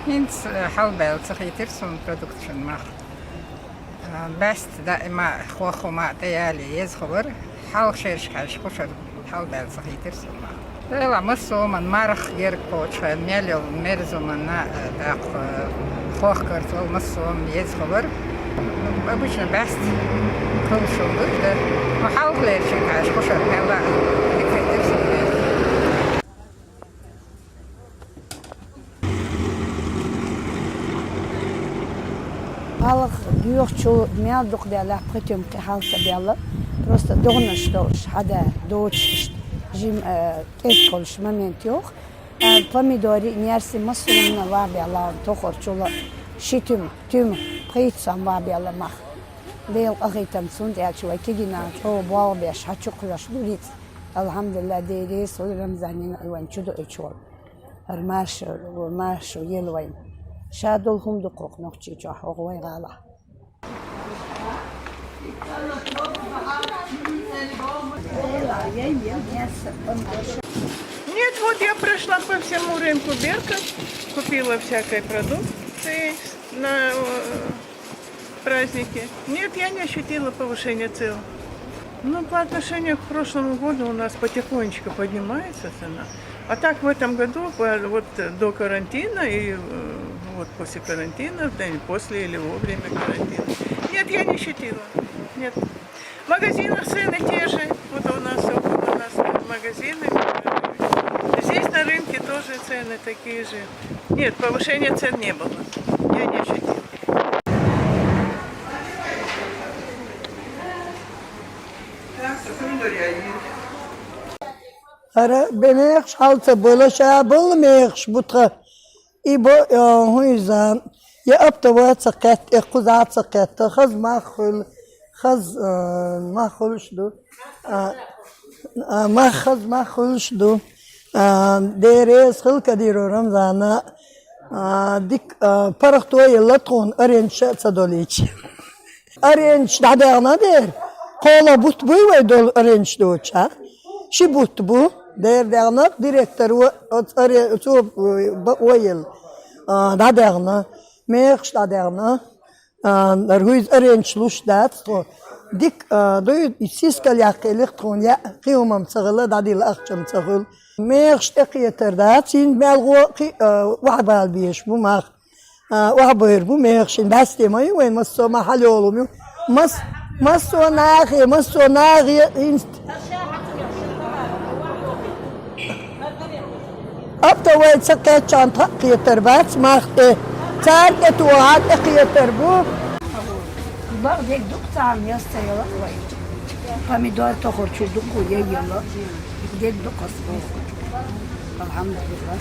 Hint halbel تخيترسون برودكشن مخ بست دائما خوخو ما تيالي يزخبر حال شيرش كاش خوشر halbel تخيترسون مخ لا مسو من مرخ غير كوتش ميلو مرزو من داق خوخ كرتول مسو يزخبر обычно best كل شو ده محاول ليش كاش خوشر هلا تخيترسون Халық дүйөкчү мядук дела притем халса дела просто догнашдош хада доч жим эсколш момент yok. Помидори нерси масурна вабяла тохорчула шитим тüm притсам вабяла мах. Дел агитам сун дячуа кигина то балбеш хачуклаш дурит. Elhamdülillah deyri soyram zanin ayvan çudu öçol. Armaş yelvayn. شادولهم دقوق نقطي جاه وغوي غالا Нет, вот я прошла по всему рынку Берка, купила всякой продукции на праздники. Нет, я не ощутила повышения цен. Ну, по отношению к прошлому году у нас потихонечку поднимается цена. А так в этом году, вот до карантина и вот после карантина, да, после или во время карантина. Нет, я не ощутила. Нет. В магазинах цены те же. Вот у нас магазины. Здесь на рынке тоже цены такие же. Нет, повышения цен не было. Я не ощутила. Ara benek şaltı böyle şey bulmayız butka. İbo huyza ya aptava sakat ekuzat sakat khaz mahul şdu mahul şdu deres khil kadiro ramzana dik paraqto ylatqon arenç sadoliç arenç dadana der qola but bu ve dol arenç doça şi but bu der dernak direktör oyel daderna merch daderna ruiz arenç lushdat dik doy siskal yak elektron ya qiyumam tsagla dadil aqcham tsagul merch eqyeter dat sin melgo wahbal bish bu maq wahbir bu merch daste may ve maso mahal olum maso naghi inst أبتوي سكت عن تقيتر بس ما أختي سالت وعاد تقيتر بو Bak dek duk tam yastayla vay. Pomidor tohor çuduk koyuyor. Dek duk asıl. Elhamdülillah.